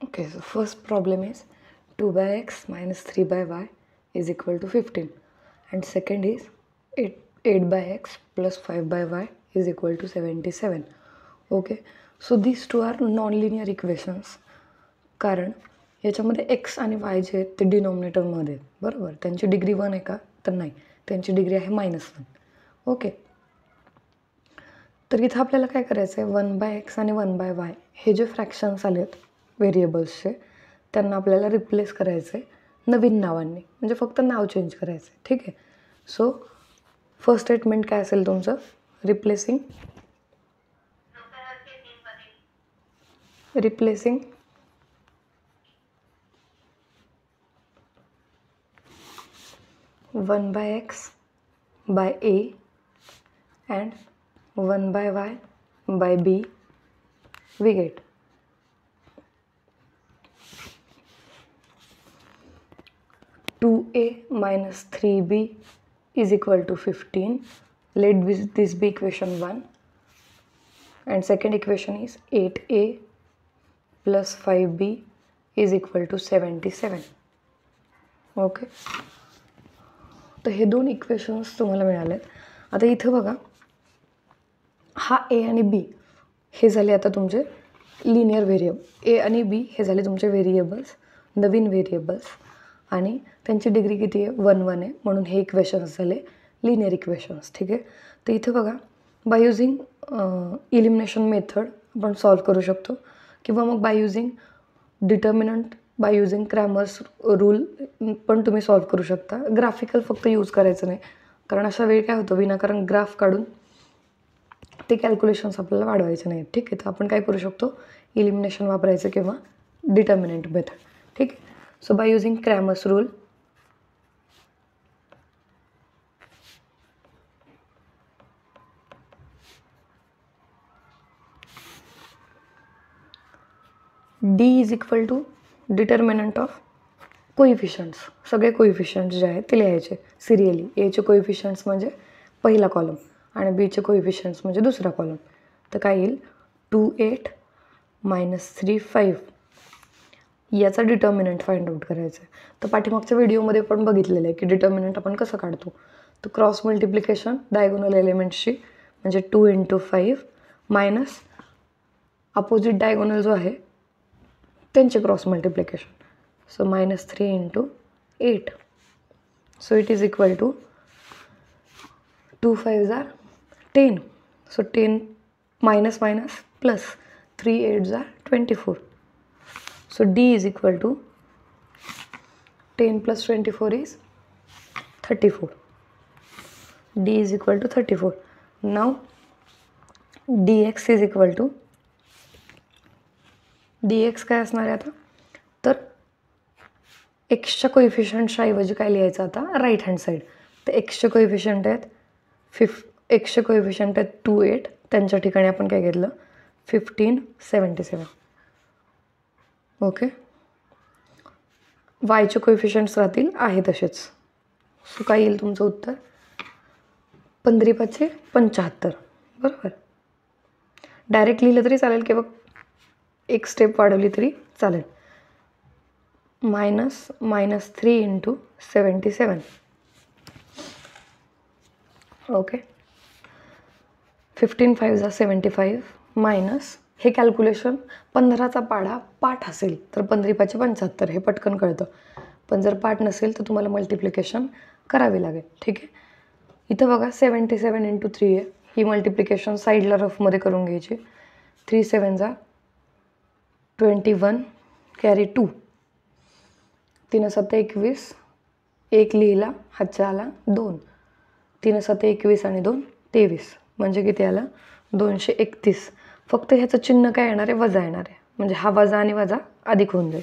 Okay, so first problem is 2 by x minus 3 by y is equal to 15, and second is 8 by x plus 5 by y is equal to 77. Okay, so these two are non-linear equations, कारण याच्यामध्ये x आणि y जे आहेत ते डिनॉमिनेटरमध्ये आहेत, बरोबर. त्यांची degree 1 आहे का, तर नाही, त्यांची डिग्री आहे -1. ओके, तर इथं आपल्याला काय करायचं आहे, 1 बाय एक्स आणि 1 बाय वाय हे जे फ्रॅक्शन्स आले आहेत व्हेरिएबल्सचे, त्यांना आपल्याला रिप्लेस करायचं आहे नवीन नावांनी, म्हणजे फक्त नाव चेंज करायचं आहे. ठीक आहे. सो फर्स्ट स्टेटमेंट काय असेल तुमचं, replacing 1 by x by a and 1 by y by b, we get 2a minus 3b is equal to 15. Let this be equation 1, and second equation is 8a plus 5b is equal to 77. Okay, तर हे दोन equations तुम्हाला मिळालेत. आता इथं बघा, हा ए आणि बी हे झाले आता तुमचे लिनियर व्हेरिएबल, ए आणि बी हे झाले तुमचे व्हेरिएबल्स, नवीन व्हेरिएबल्स, आणि त्यांची डिग्री किती आहे, 1 1 आहे, म्हणून हे इक्वेशन्स झाले लिनियर इक्वेशन्स. ठीक आहे. तर इथं बघा, बाय युझिंग इलिमिनेशन मेथड आपण सॉल्व करू शकतो, किंवा मग by using determinant, bye using Cramer's rule पण तुम्ही सॉल्व करू शकता. ग्राफिकल फक्त यूज करायचं नाही, कारण अशा वेळी काय होतं, विनाकारण ग्राफ काढून ते कॅल्क्युलेशन्स आपल्याला वाढवायचे नाहीत. ठीक आहे. तर आपण काय करू शकतो, इलिमिनेशन वापरायचं किंवा डिटर्मिनंट मेथड. ठीक आहे. So by using Cramer's rule, D is equal to determinant of coefficients, सगळे कोइफिशियंट्स जे आहेत ते लिहायचे सिरियली. एचे कोइफिशियंट्स म्हणजे पहिला कॉलम आणि बीचे कोइफिशियंट्स म्हणजे दुसरा कॉलम. तर काय येईल, 2 8 minus 3 5, याचा डिटर्मिनंट फाइंड आउट करायचं आहे. तर पाठीमागच्या व्हिडिओमध्ये पण बघितलेलं आहे की डिटर्मिनंट आपण कसं काढतो. तर क्रॉस मल्टिप्लिकेशन डायगोनल एलिमेंट्सची, म्हणजे 2 × 5 मायनस अपोजिट डायगोनल जो आहे त्यांचे cross multiplication. So -3 × 8. So it is equal to 2 5s are 10. So 10 minus minus plus 3 8s are 24. So D is equal to 10 plus 24 is 34. D is equal to 34. Now dx is equal to, dx काय असणार आहे आता, तर एक्सच्या कोइफिशियंटच्या ऐवजी काय लिहायचं आता, राईट हँड साईड. तर एक्सचे कोइफिशियंट आहेत एक्सचे कोइफिशियंट आहेत 2 8, त्यांच्या ठिकाणी आपण काय घेतलं, 15 77. ओके, वायचे कोइफिशियंट्स राहतील आहे तसेच. सो काय येईल तुमचं उत्तर, 15 5 75. बरोबर. डायरेक्ट लिहिलं तरी चालेल किंवा एक स्टेप वाढवली तरी चालेल. -3 × 77. ओके, 15 5s are 75 मायनस, हे कॅल्क्युलेशन 15चा पाढा पाठ असेल तर 15 5 75, हे पटकन कळतं. पण जर पार्ट नसेल तर तुम्हाला मल्टिप्लिकेशन करावी लागेल. ठीक आहे. इथं बघा 77 × 3 आहे. ही मल्टिप्लिकेशन साईडला रफमध्ये करून घ्यायची. 3 7 जा 21 कॅरी 2. 3 7 21. 1 लिहिला, हातच्या आला 2. 3 7 21 आणि 2 23. म्हणजे किती आलं 231. फक्त ह्याचं चिन्ह काय येणार आहे, वजा येणार आहे. म्हणजे हा वजा आणि वजा अधिक होऊन जाईल.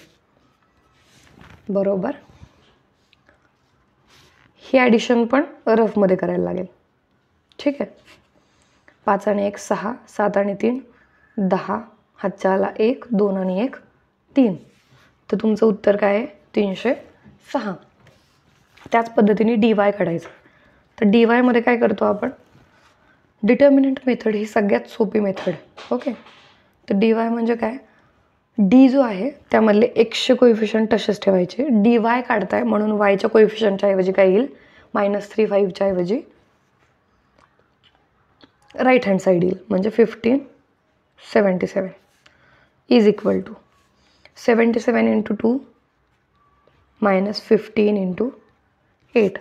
बरोबर. ही ॲडिशन पण रफमध्ये करायला लागेल. ठीक आहे. 5 आणि 1 6, 7 आणि 3 10, हातच्या आला 1, 2 आणि 1 3. तर तुमचं उत्तर काय आहे 306. त्याच पद्धतीने dy काढायचं. तर dy मध्ये काय करतो आपण, डिटर्मिनंट मेथड ही सगळ्यात सोपी मेथड. ओके. तर dy म्हणजे काय, डी जो आहे त्यामधले एक्सचे कोइफिशियंट तसेच ठेवायचे. dy काढताय म्हणून वायच्या कोइफिशियंटच्या ऐवजी काय येईल, -3 ऐवजी राईट हँड साईड येईल. म्हणजे 15 77 इज इक्वल टू 77 × 2 -15 × 8.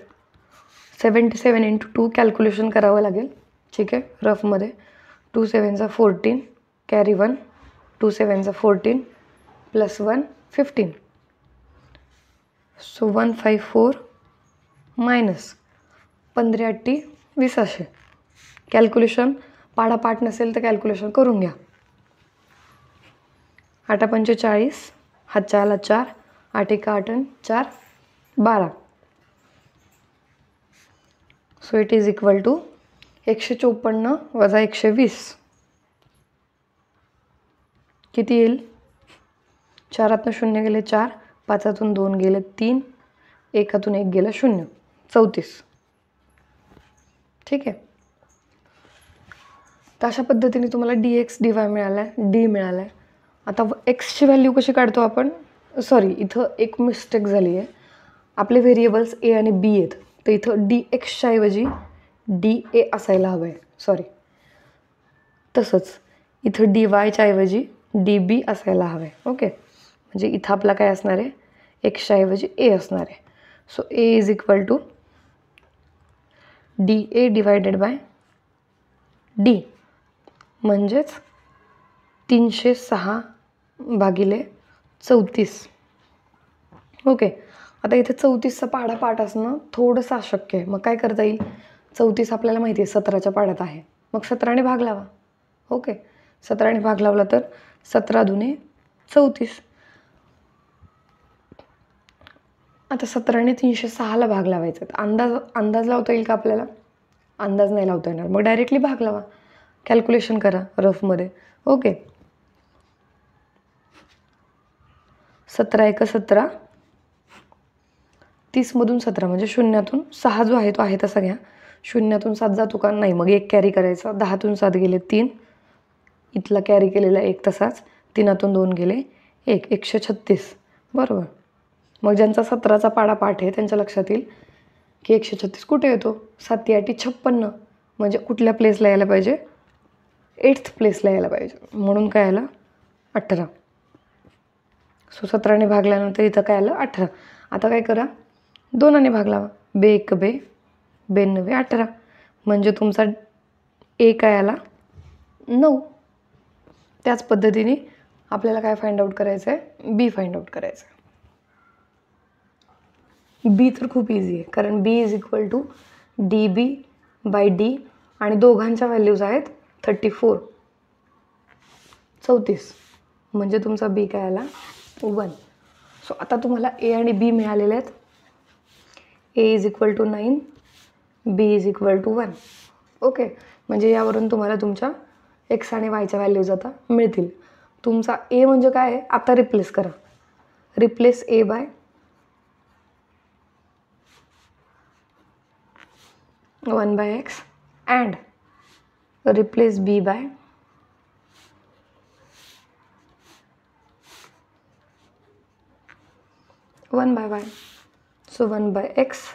77 × 2 कॅल्क्युलेशन करावं लागेल. ठीक आहे. रफमध्ये 2 7 जा 14 कॅरी 1. 2 7 जा 14 + 1 15. So 154 minus 15 8 20. कॅल्क्युलेशन पाडापाठ नसेल तर कॅल्क्युलेशन करून घ्या. 8 पंचे 40, हातच्या आला 4, 8 1 8 4 12. So it is equal to 154 वजा 120. किती येईल, 4 0 गेले 4, 5 2 गेले 3, 1 1 गेलं 0, 34. ठीक आहे. तर अशा पद्धतीने तुम्हाला dx dy मिळाला आहे, डी मिळाला आहे. आता एक्सची व्हॅल्यू कशी काढतो आपण, सॉरी इथं एक मिस्टेक झाली आहे. आपले व्हेरिएबल्स ए आणि बी आहेत. तर इथं dxच्या ऐवजी dA असायला हवं आहे. सॉरी, तसंच इथं dyच्या ऐवजी dB असायला हवं आहे. ओके. म्हणजे इथं आपला काय असणार आहे, एक्सच्या ऐवजी ए असणार आहे. So A is equal to dA / d. म्हणजेच 306/34. ओके. आता इथे 34चा पाढापाठ असणं थोडंसं अशक्य आहे. मग काय करता येईल, 34 आपल्याला माहिती आहे 17च्या पाढ्यात आहे. मग 17ने भाग लावा. ओके. 17ने भाग लावला तर 17 दुने 34. आता 17ने 306ला भाग लावायचा. अंदाज लावता येईल का आपल्याला, अंदाज नाही लावता येणार. मग डायरेक्टली भाग लावा, कॅल्क्युलेशन करा रफमध्ये. ओके. 17 1 17, 30मधून 17 म्हणजे शून्यातून 6 जो आहे तो आहे तसा घ्या. शून्यातून 7 जातो का, नाही. मग 1 कॅरी करायचा. 10तून 7 गेले 3, इथला कॅरी केलेला 1 तसाच. 3तून 2 गेले 1, 136. बरोबर. मग ज्यांचा 17चा पाढापाठ आहे त्यांच्या लक्षात येईल की 136 कुठे येतो, 7 8 56. म्हणजे कुठल्या प्लेसला यायला पाहिजे, 8th प्लेसला यायला पाहिजे. म्हणून काय आलं 18. सो 17ने भागल्यानंतर इथं काय आलं 18. आता काय करा, 2ने भाग लावा. 2 1 2, 92 18. म्हणजे तुमचा ए काय आला 9. त्याच पद्धतीने आपल्याला काय फाइंड आउट करायचं आहे, बी फाइंड आउट करायचं आहे. बी तर खूप इझी आहे, कारण बी इज इक्वल टू dB/d आणि दोघांच्या व्हॅल्यूज आहेत 34 34. म्हणजे तुमचा बी काय आला 1. सो आता तुम्हाला ए आणि बी मिळालेले आहेत. A is equal to 9, B is equal to 1. Okay. म्हणजे यावरून तुम्हाला तुमच्या एक्स आणि वायच्या व्हॅल्यूज आता मिळतील. तुमचा ए म्हणजे काय आहे, आता रिप्लेस करा. Replace A by 1/x and replace b by 1/y. So 1/x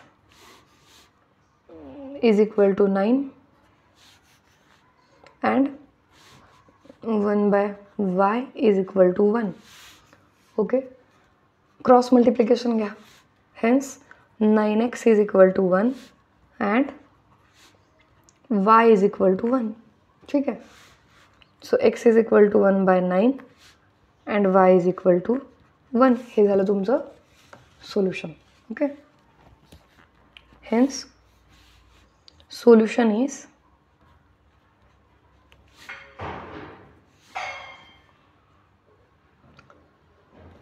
is equal to 9 and 1/y is equal to 1. Okay. Cross multiplication घ्या. Hence 9x is equal to 1 and y is equal to 1. ठीक आहे. So x is equal to 1 by 9 and y is equal to 1. हे झालं तुमचं solution. Okay. Hence solution is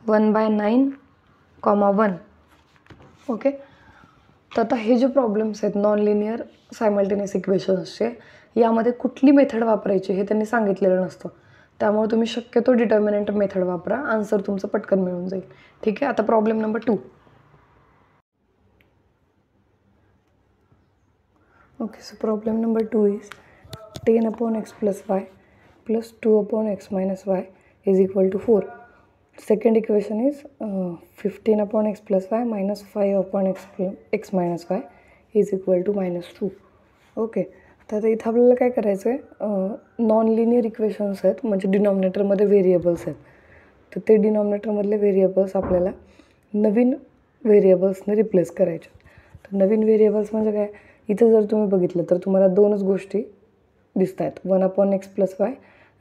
1 by 9, 1. Okay. तर आता हे जे प्रॉब्लेम्स आहेत नॉन लिनियर सायमल्टेनियस इक्वेशन्सचे, यामध्ये कुठली मेथड वापरायची हे त्यांनी सांगितलेलं नसतं. त्यामुळे तुम्ही शक्यतो डिटर्मिनंट मेथड वापरा, आन्सर तुमचं पटकन मिळून जाईल. ठीक आहे. आता problem number 2. Okay. So problem number 2 is 10/x plus y plus 2/x minus y is equal to 4. Second equation is 15/x plus y minus 5/x minus y is equal to -2. Okay. तर आता इथं आपल्याला काय करायचं आहे, non linear equations आहेत, म्हणजे डिनॉमिनेटरमध्ये variables आहेत. तर ते डिनॉमिनेटरमधले व्हेरिएबल्स आपल्याला नवीन व्हेरिएबल्सने रिप्लेस करायचे. तर नवीन व्हेरिएबल्स म्हणजे काय, इथं जर तुम्ही बघितलं तर तुम्हाला दोनच गोष्टी दिसत आहेत, 1/x plus y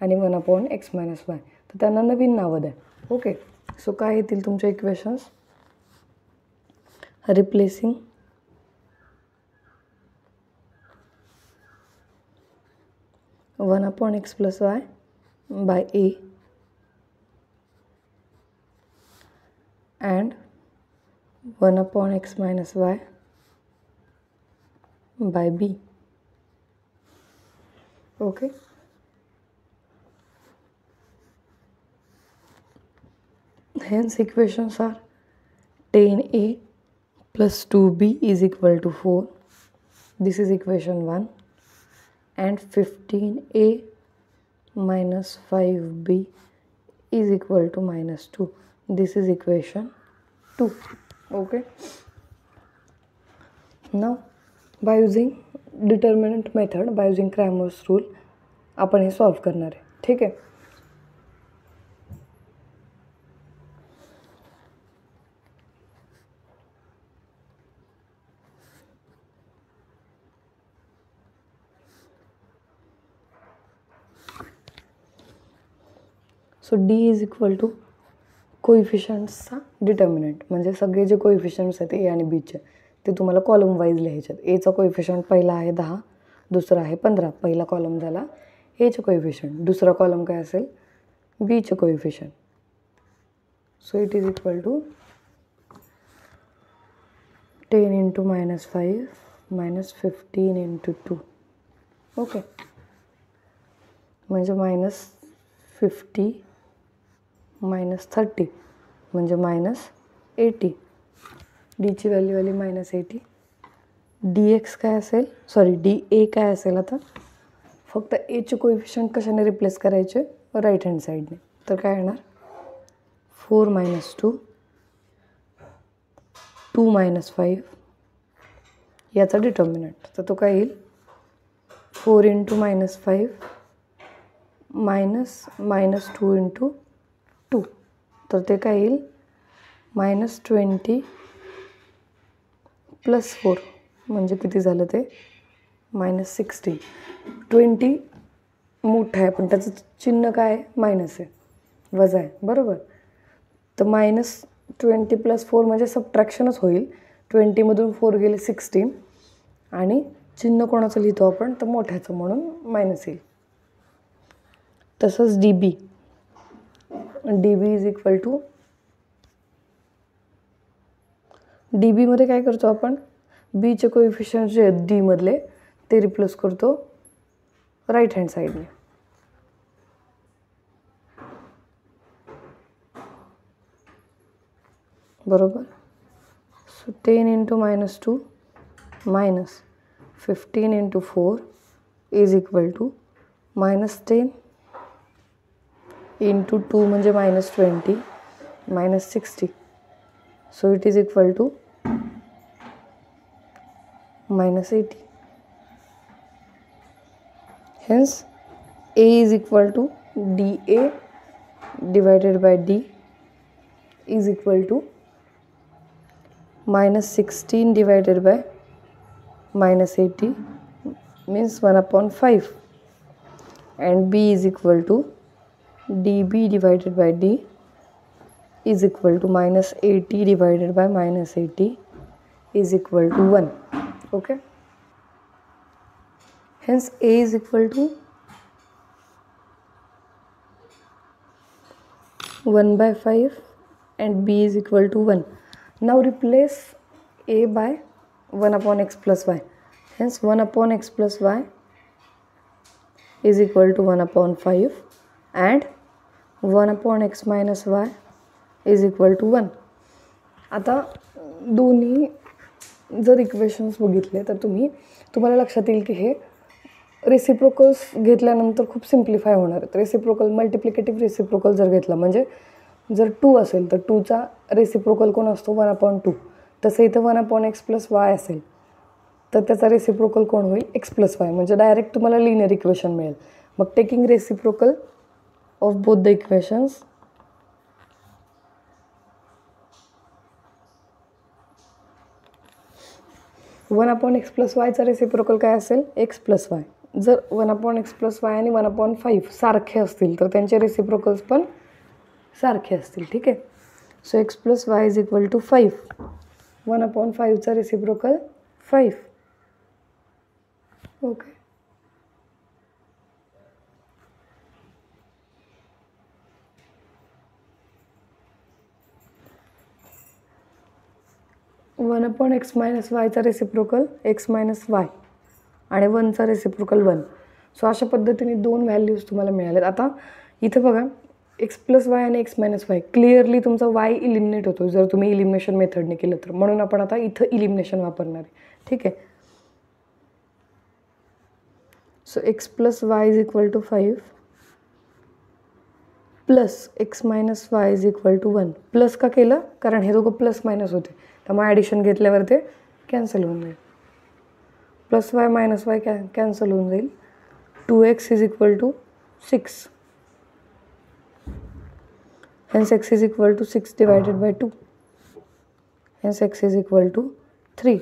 आणि 1/x minus y. तर त्यांना नवीन नावं द्या. ओके. सो काय येतील तुमचे equations, replacing 1/x plus y by a and 1/x minus y by b. Okay. Hence equations are 10a plus 2b is equal to 4. This is equation 1. And 15a minus 5b is equal to -2. This is equation 2. Okay. Now by using determinant method, by using Cramer's rule, आपण हे solve करणार आहे. ठीक आहे. So D is equal to कोइफिशियंट्सचा determinant, म्हणजे सगळे जे कोइफिशियंट्स आहेत ए आणि बीचे ते तुम्हाला कॉलम वाईज लिहायचे आहेत. एचा कोइफिशियंट पहिला आहे 10, दुसरा आहे 15. पहिला कॉलम झाला एचे कोइफिशियंट, दुसरा कॉलम काय असेल बीचे coefficient. So it is equal to 10 × -5 - 15 × 2. Okay. म्हणजे -50 -30 म्हणजे -80. डीची व्हॅल्यू आली -80. dx काय असेल, सॉरी dA काय असेल, आता फक्त एचे कोइफिशियंट कशाने रिप्लेस करायचे, राईट हँड साईडने. तर काय येणार 4 - 2 2 - 5 याचा डिटर्मिनंट. तर तो काय येईल 4 × -5 -2 × 2. तर ते काय येईल -20 + 4 म्हणजे किती झालं ते -16. 20 मोठं आहे पण त्याचं चिन्ह काय आहे, मायनस आहे, वजा आहे, बरोबर. तर -20 + 4 म्हणजे सबट्रॅक्शनच होईल. 20मधून 4 गेले 16 आणि चिन्ह कोणाचं लिहितो आपण, तर मोठ्याचं, म्हणून मायनस येईल. तसंच dB इज इक्वल टू डीबीमध्ये काय करतो आपण, बीचे कोइफिशियंट जे आहेत डीमधले ते रिप्लेस करतो राईट हँड साईडने. बरोबर. सो 10 × -2 - 15 × 4 इज इक्वल टू -10 × 2 म्हणजे -20 -60. So it is equal to -80. Hence A is equal to dA divided by D is equal to minus 16 divided by minus 80 means 1/5, and b is equal to db divided by d is equal to minus 80 divided by minus 80 is equal to 1. Okay, hence a is equal to 1/5 and b is equal to 1. Now replace a by 1/x plus y. Hence 1/x plus y is equal to 1/5 and 1/x minus y is equal to 1. आता दोन्ही जर equations बघितले तर तुम्हाला लक्षात येईल की हे रेसिप्रोकल्स घेतल्यानंतर खूप सिम्प्लिफाय होणार आहेत. रेसिप्रोकल मल्टिप्लिकेटिव्ह रेसिप्रोकल जर घेतला म्हणजे जर 2 असेल तर 2चा रेसिप्रोकल कोण असतो 1/2. तसं इथं 1/x प्लस वाय असेल तर त्याचा रेसिप्रोकल कोण होईल x प्लस वाय, म्हणजे डायरेक्ट तुम्हाला लिनियर इक्वेशन मिळेल. मग taking reciprocal of both the equations, one upon X plus वायचा रेसिप्रोकल काय असेल एक्स प्लस वाय. जर 1/x प्लस वाय आणि 1/5 सारखे असतील तर त्यांचे रेसिप्रोकल्स पण सारखे असतील. ठीक आहे, so x plus Y is equal to 5. 1/5चा रेसिप्रोकल 5. ओके, 1/x मायनस वायचा रेसिप्रोकल एक्स मायनस वाय आणि 1चा रेसिप्रोकल 1. सो अशा पद्धतीने 2 व्हॅल्यूज तुम्हाला मिळालेत. आता इथं बघा एक्स प्लस वाय आणि एक्स मायनस वाय, क्लिअरली तुमचा वाय इलिमिनेट होतो जर तुम्ही इलिमिनेशन मेथडने केलं तर. म्हणून आपण आता इथं इलिमिनेशन वापरणार आहे. ठीक आहे, so x plus Y is equal to 5 plus x minus y is equal to 1. Plus का केलं कारण हे दोघं प्लस मायनस होते, त्यामुळे ॲडिशन घेतल्यावर ते कॅन्सल होऊन जाईल. Plus y minus y cancel होऊन जाईल. 2x is equal to 6. hence x is equal to 6 divided by 2. hence x is equal to 3.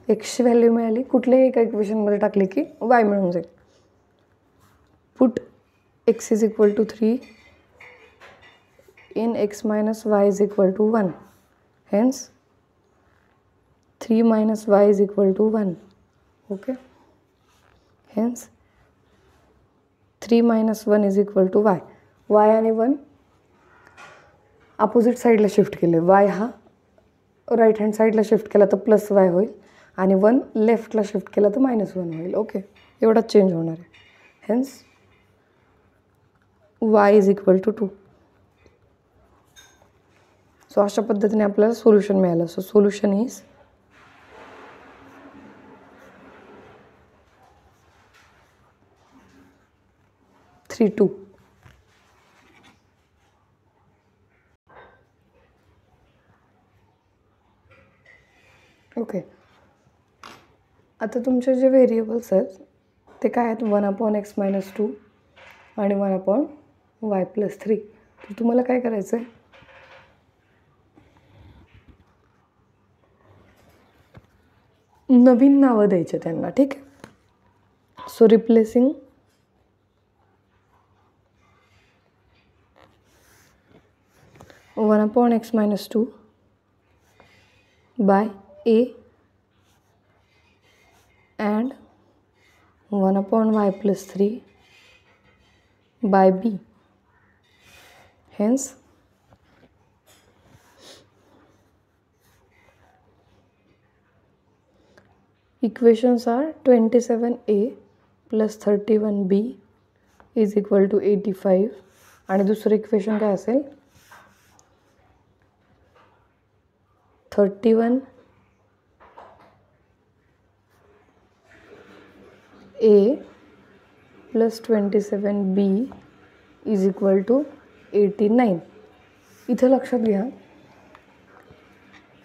x ची व्हॅल्यू मिळाली, कुठल्याही एका इक्वेशनमध्ये टाकली की y मिळून जाईल. Put x is equal to 3 in x minus y is equal to 1. hence 3 minus y is equal to 1. okay, hence 3 minus 1 is equal to y. y आणि 1 अपोजिट साईडला शिफ्ट केले. y हा राईट हँड साईडला shift केला तर plus y होईल आणि 1 लेफ्टला shift केला तर -1 होईल. ओके, एवढाच चेंज होणार आहे. Hence y is equal to 2. So अशा पद्धतीने आपल्याला सोल्युशन मिळालं. So solution is three 2. Okay, आता तुमचे जे व्हेरिएबल्स आहेत ते काय आहेत 1/x मायनस 2 आणि 1/y प्लस 3. तर तुम्हाला काय करायचं आहे, नवीन नावं द्यायचे त्यांना. ठीक आहे, so replacing 1/x minus 2 by a and 1/y plus 3 by b. hence equations are 27a plus 31b is equal to 85 आणि दुसरं इक्वेशन काय असेल 31a plus 27b is equal to 89. इथं लक्षात घ्या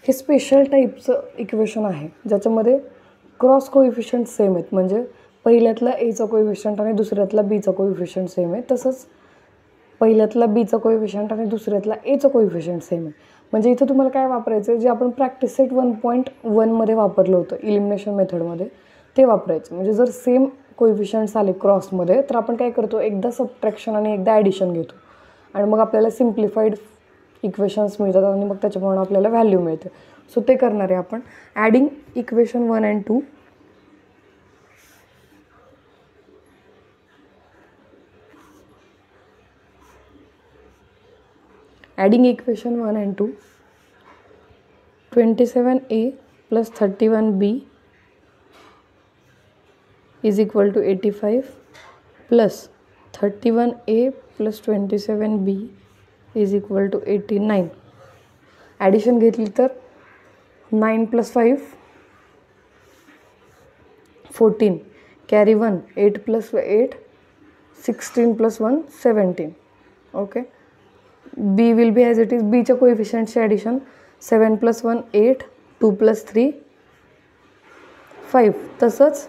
हे स्पेशल टाईपचं इक्वेशन आहे ज्याच्यामध्ये क्रॉस कोइफिशियंट सेम आहेत. म्हणजे पहिल्यातला एचा कोइफिशियंट आणि दुसऱ्यातला बीचा कोइफिशियंट सेम आहे. तसंच पहिल्यातला बीचा कोइफिशियंट आणि दुसऱ्यातला एचा कोइफिशियंट सेम आहे. म्हणजे इथं तुम्हाला काय वापरायचं आहे, जे आपण प्रॅक्टिस सेट 1.1मध्ये वापरलं होतं इलिमिनेशन मेथडमध्ये ते वापरायचं. म्हणजे जर सेम कोइफिशियंट्स आले क्रॉसमध्ये तर आपण काय करतो, एकदा सबट्रॅक्शन आणि एकदा ॲडिशन घेतो आणि मग आपल्याला सिम्प्लिफाईड इक्वेशन्स मिळतात आणि मग त्याच्यामुळे आपल्याला व्हॅल्यू मिळते. सो ते करणार आहे आपण. Adding equation 1 and 2. Adding equation 1 and 2, 27a plus 31b is equal to 85 plus 31a plus 27b is equal to 89. Addition घेतली तर 9 plus 5 14, carry 1 8 plus 8 16 plus 1 17. Okay, b will be as it is. b च्या कोइफिशियंटचे addition 7 plus 1 8 2 plus 3 5. तसंच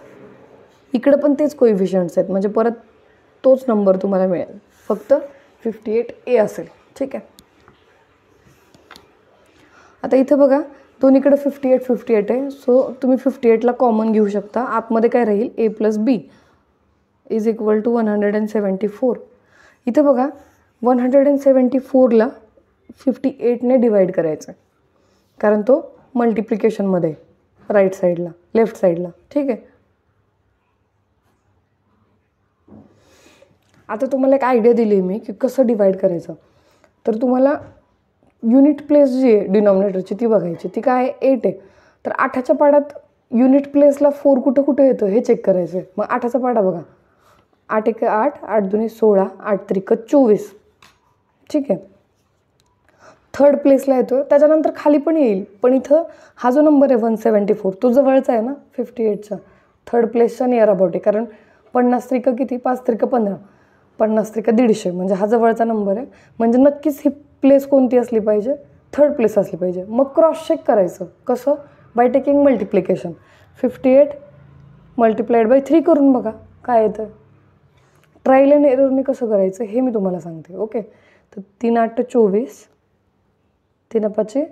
इकडं पण तेच कोइफिशियंट्स आहेत, म्हणजे परत तोच नंबर तुम्हाला मिळेल, फक्त 58a असेल. ठीक आहे. आता इथं बघा दोन्हीकडे 58 आहे. सो तुम्ही 58ला कॉमन घेऊ शकता. आतमध्ये काय राहील, a plus b is equal to 174. इथं बघा 174ला 58ने डिवाइड करायचं कारण तो मल्टिप्लिकेशनमध्ये राईट साईडला लेफ्ट साईडला. ठीक आहे. आता तुम्हाला एक आयडिया दिली मी की कसं डिवाइड करायचं. तर तुम्हाला युनिट प्लेस जी आहे डिनॉमिनेटरची ती बघायची. ती काय आहे, 8 आहे. तर 8च्या पाड्यात युनिट प्लेसला 4 कुठं कुठं येतं हे चेक करायचं आहे. मग 8चा पाडा बघा, 8 1 8 8 2 16 8 3 24. ठीक आहे. थर्ड प्लेसला येतो, त्याच्यानंतर खाली पण येईल, पण इथं हा जो नंबर आहे 174 तो जवळचा आहे ना 58चा. थर्ड प्लेसचा नियर अबाउट आहे, कारण 50 त्रिक किती, 5 त्रिक 15, 50 त्रिक 150, म्हणजे हा जवळचा नंबर आहे. म्हणजे नक्कीच ही प्लेस कोणती असली पाहिजे, थर्ड प्लेस असली पाहिजे. मग क्रॉस चेक करायचं कसं, by taking multiplication. 58 multiplied by 3 करून बघा काय येतं. ट्रायल अँड एररने कसं करायचं हे मी तुम्हाला सांगते. ओके. तर 3 8 24, 3 5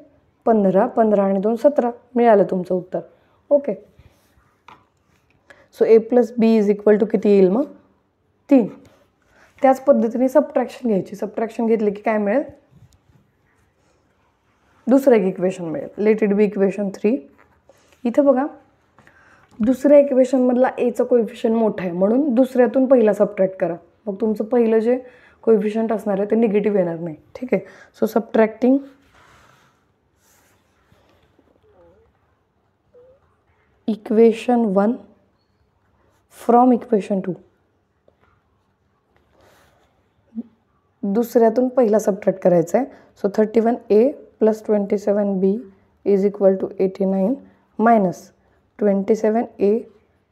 15, 15 आणि 2 17 मिळालं तुमचं उत्तर. Okay. So a plus B is equal to किती येईल मग, 3. त्याच पद्धतीने सबट्रॅक्शन घ्यायची. सबट्रॅक्शन घेतली की काय मिळेल, दुसरं एक इक्वेशन मिळेल. Let it be equation 3. इथं बघा दुसऱ्या इक्वेशनमधला एचा कोइफिशियंट मोठा आहे म्हणून दुसऱ्यातून पहिला सबट्रॅक्ट करा. मग तुमचं पहिलं जे कोइफिशियंट असणार आहे ते निगेटिव्ह येणार नाही. ठीक आहे. So subtracting equation 1 from equation 2. दुसऱ्यातून पहिला सबट्रॅक्ट करायचा आहे. So 31a plus 27b is equal to 89 minus 27a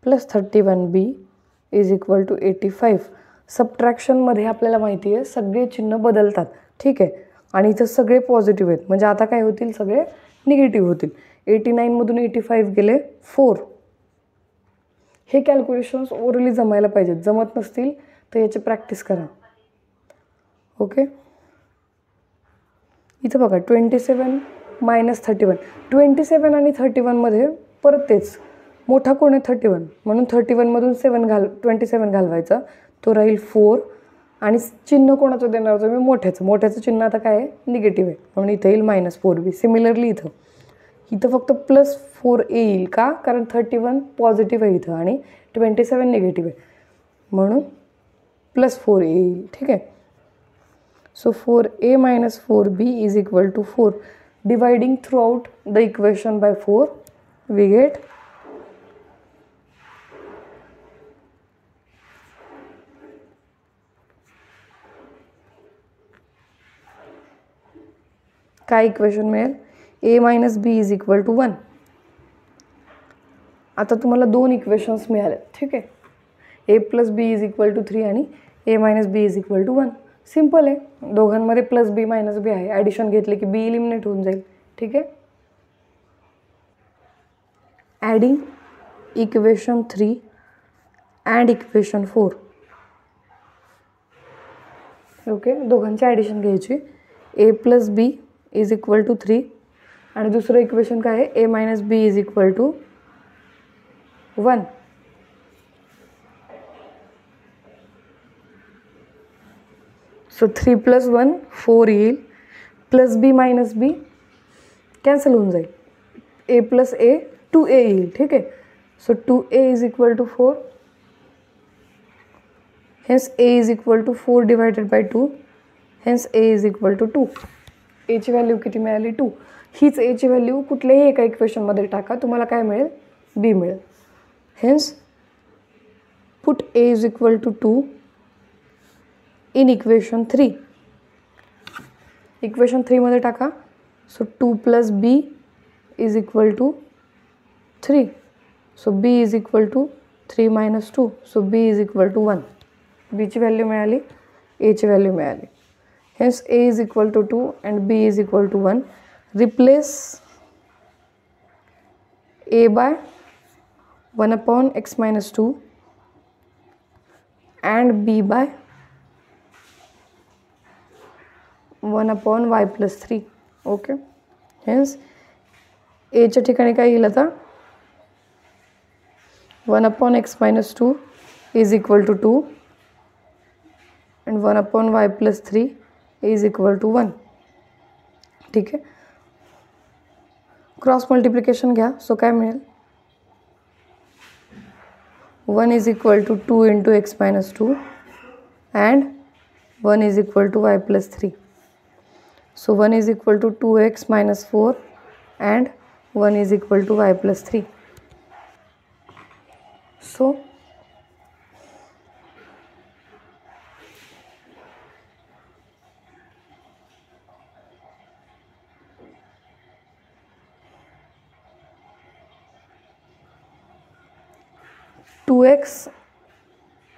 plus 31b is equal to 85. सबट्रॅक्शनमध्ये आपल्याला माहिती आहे सगळे चिन्ह बदलतात. ठीक आहे. आणि इथं सगळे पॉझिटिव्ह आहेत, म्हणजे आता काय होतील, सगळे निगेटिव्ह होतील. 89मधून 85 गेले 4. हे कॅल्क्युलेशन्स ओरली जमायला पाहिजेत. जमत नसतील तर याची प्रॅक्टिस करा. ओके. इथं बघा 27 मायनस 31. 27 आणि 31मध्ये परत तेच, मोठा कोण आहे 31, म्हणून 31मधून 27 घालवायचा, तो राहील 4. आणि चिन्ह कोणाचं देणार होतं मी, मोठ्याचं चिन्ह आता काय आहे, निगेटिव्ह आहे, म्हणून इथं येईल -4b. सिमिलरली इथं फक्त +4a येईल का, कारण 31 पॉझिटिव्ह आहे इथं आणि 27 निगेटिव्ह आहे, म्हणून +4a येईल. ठीक आहे. So 4a minus 4b is equal to 4. Dividing throughout the equation by 4, we get काय इक्वेशन मिळेल, a minus b is equal to 1. आता तुम्हाला दोन इक्वेशन्स मिळाले. ठीक आहे. a plus b is equal to 3 आणि a minus b is equal to 1. Simple आहे. दोघांमध्ये प्लस बी मायनस बी आहे. ॲडिशन घेतले की बी इलिमिनेट होऊन जाईल. ठीक आहे. Adding equation 3 and equation 4. Okay, दोघांची ॲडिशन घ्यायची. A plus B is equal to 3 आणि दुसरं इक्वेशन काय आहे, A minus B is equal to 1. So 3 + 1 4 येईल, plus B minus B cancel होऊन जाईल. ए प्लस ए 2a येईल. ठीक आहे. So 2a is equal to 4. Hence a is equal to 4 divided by 2. Hence a is equal to 2. एची value किती मिळाली, 2. हीच एची व्हॅल्यू कुठल्याही एका इक्वेशनमध्ये टाका, तुम्हाला काय मिळेल, बी मिळेल. Hence put a is equal to 2 in equation 3. Equation 3 मध्ये टाका. So 2 + b is equal to 3. So b is equal to 3 - 2. So b is equal to 1. बीची व्हॅल्यू मिळाली, एची व्हॅल्यू मिळाली. Hence a is equal to 2 and b is equal to 1. Replace a by 1/x - 2 and b by 1/y + 3. Okay. Hence एच्या ठिकाणी काय येईल आता, 1/x - 2 is equal to 2 and 1/y + 3 is equal to 1. ठीक आहे. क्रॉस मल्टिप्लिकेशन घ्या. So काय मिळेल, 1 is equal to 2 × x - 2 and 1 is equal to y + 3. So 1 is equal to 2x - 4 and 1 is equal to y + 3. So 2x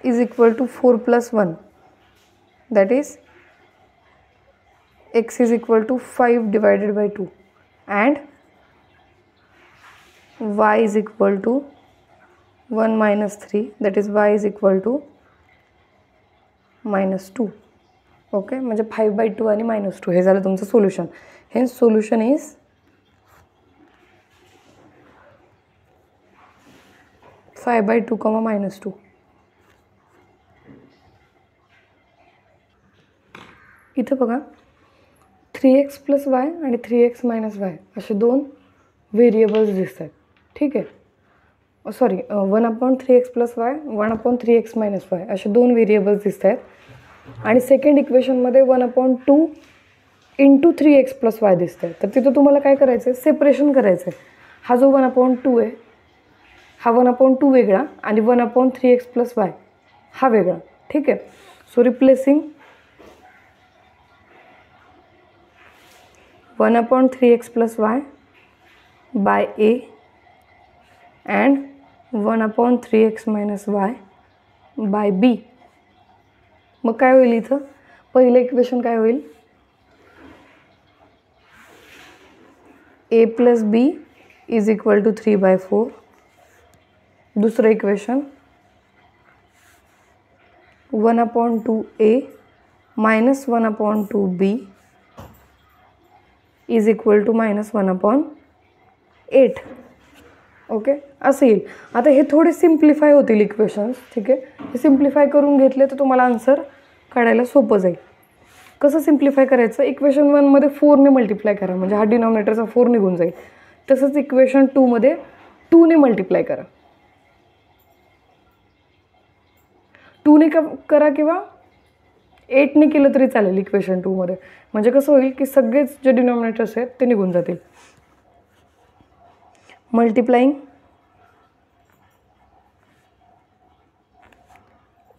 is equal to 4 + 1, that is x is equal to 5 divided by 2 and y is equal to 1 - 3, that is y is equal to -2. Okay, म्हणजे 5/2 आणि -2 हे झालं तुमचं solution. Hence solution is 5/2, -2. इथं बघा 3x + y आणि 3x - y असे दोन व्हेरिएबल्स दिसत आहेत. ठीक आहे. Sorry, 1/3x + y 1/3x - y असे दोन व्हेरिएबल्स दिसत आहेत. आणि सेकंड इक्वेशनमध्ये 1/2 × 3x + y दिसत आहे. तर तिथं तुम्हाला काय करायचं आहे, सेपरेशन करायचं आहे. हा जो 1/2 आहे, हा 1/2 वेगळा आणि 1/3x + y हा वेगळा. ठीक आहे. So replacing 1/3x + y by a and 1/3x - y by b. मग काय होईल इथं, पहिलं इक्वेशन काय होईल, a + b is equal to 3/4. दुसरं equation 1/2a - 1/2b is equal to -1/8. Okay, असं येईल. आता हे थोडे सिम्प्लिफाय होतील इक्वेशन्स. ठीक आहे. हे सिम्प्लिफाय करून घेतले तर तुम्हाला आन्सर काढायला सोपं जाईल. कसं सिम्प्लिफाय करायचं, इक्वेशन 1 मध्ये 4 ने मल्टिप्लाय करा, म्हणजे हा डिनॉमिनेटरचा 4 निघून जाईल. तसंच इक्वेशन 2 मध्ये 2 ने मल्टिप्लाय करा. 2 ने करा किंवा 8 ने केलं तरी चालेल इक्वेशन 2 मध्ये. म्हणजे कसं होईल की सगळेच जे डिनॉमिनेटर्स आहेत ते निघून जातील. Multiplying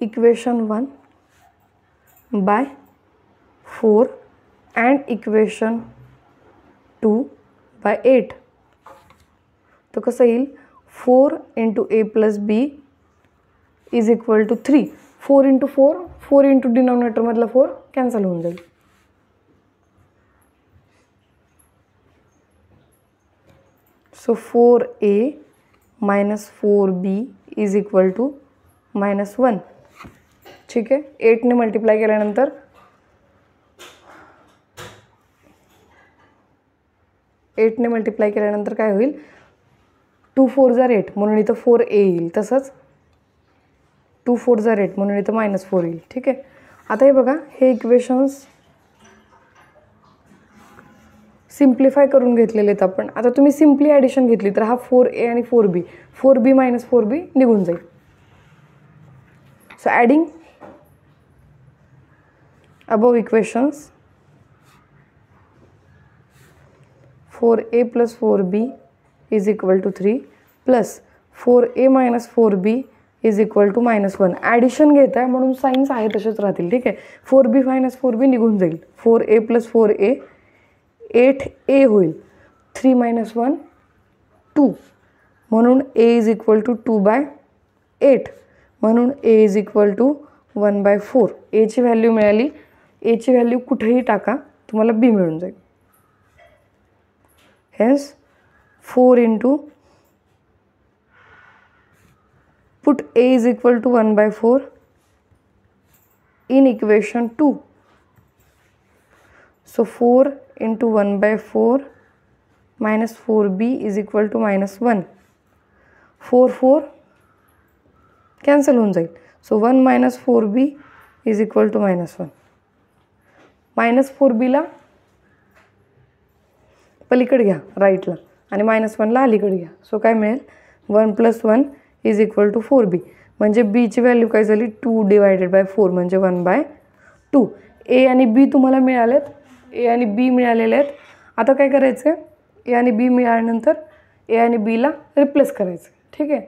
equation 1 by 4 and equation 2 by 8. तर कसं येईल, 4 × a + b is equal to 3. 4 × 4 4 × डिनॉमिनेटरमधला 4 कॅन्सल होऊन जाईल. So 4a - 4b is equal to -1. ठीक आहे. 8 ने मल्टिप्लाय केल्यानंतर 8ने मल्टिप्लाय केल्यानंतर काय होईल, 2 4 जार 8 म्हणून इथं 4a येईल, तसंच 2 4 जार 8 म्हणून इथं -4 येईल. ठीक आहे. आता हे बघा, हे इक्वेशन्स सिम्प्लिफाय करून घेतलेले आहेत आपण. आता तुम्ही सिम्पली ॲडिशन घेतली तर हा 4a आणि 4b, 4b - 4b निघून जाईल. So adding above equations, 4a plus 4b is equal to 3 plus 4a minus 4b is equal to -1. Addition घेत आहे म्हणून साईन्स आहे तसेच राहतील. ठीक आहे. 4b - 4b निघून जाईल. 4a plus 4a 8a होईल. 3 - 1 2 म्हणून a is equal to 2/8 म्हणून a is equal to 1/4. a ची व्हॅल्यू मिळाली. a ची व्हॅल्यू कुठेही टाका, तुम्हाला b मिळून जाईल. Hence 4 into put a is equal to 1/4 in equation 2. So 4 into 1/4 minus 4b is equal to -1. 4 4 cancel होऊन जाईल. So 1 - 4b is equal to -1. -4b ला पलीकडे घ्या राईटला आणि -1 ला अलीकडे घ्या. सो काय मिळेल, 1 + 1 is equal to 4b. म्हणजे b ची व्हॅल्यू काय झाली, 2 / 4 म्हणजे 1/2. a आणि b तुम्हाला मिळालेत, a आणि b मिळालेले आहेत. आता काय करायचं, a आणि b मिळाल्यानंतर a आणि b ला रिप्लेस करायचं. ठीक आहे.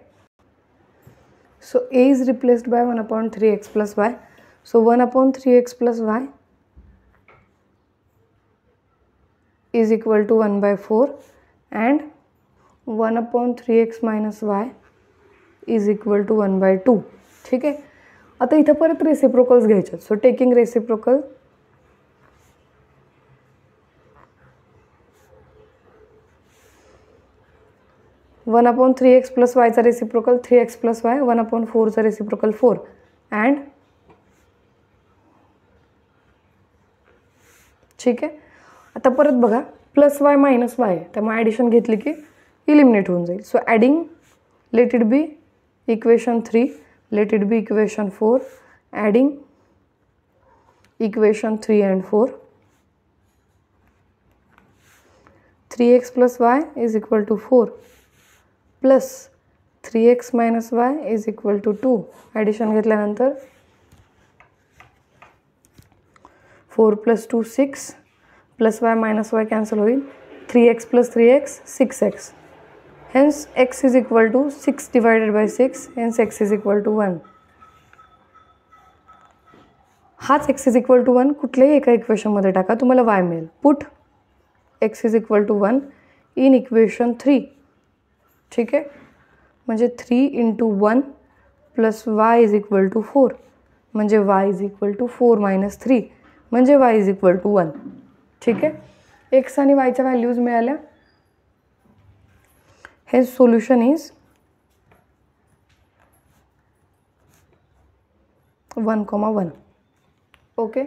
So a is replaced by 1/3x plus y. So 1/3x plus y is equal to 1/4 and 1/3x minus y is equal to 1/2. ठीक आहे. आता इथं परत रेसिप्रोकल्स घ्यायचे. So taking reciprocal, one upon 3x plus y चा reciprocal 3x plus y, 1/4 चा reciprocal 4 and ठीक आहे. आता परत बघा, प्लस वाय मायनस वाय, त्यामुळे ॲडिशन घेतली की इलिमिनेट होऊन जाईल. So adding, let it be equation 3, let it be equation 4, adding equation 3 and 4. 3x plus y is equal to 4 plus 3x minus y is equal to 2. Addition घेतल्यानंतर 4 plus 2 6 plus y minus y cancel होईल. 3x plus 3x 6x. Hence x is equal to 6 divided by 6. Hence x is equal to 1. हाच x is equal to 1 कुठल्याही एका इक्वेशनमध्ये टाका, तुम्हाला y मिळेल. Put x is equal to 1 in equation 3. ठीक आहे. म्हणजे 3 into 1 plus y is equal to 4. म्हणजे y is equal to 4 minus 3. म्हणजे y is equal to 1. ठीक आहे. x आणि y च्या व्हॅल्यूज मिळाल्या. हे सोल्युशन इज 1,1. ओके.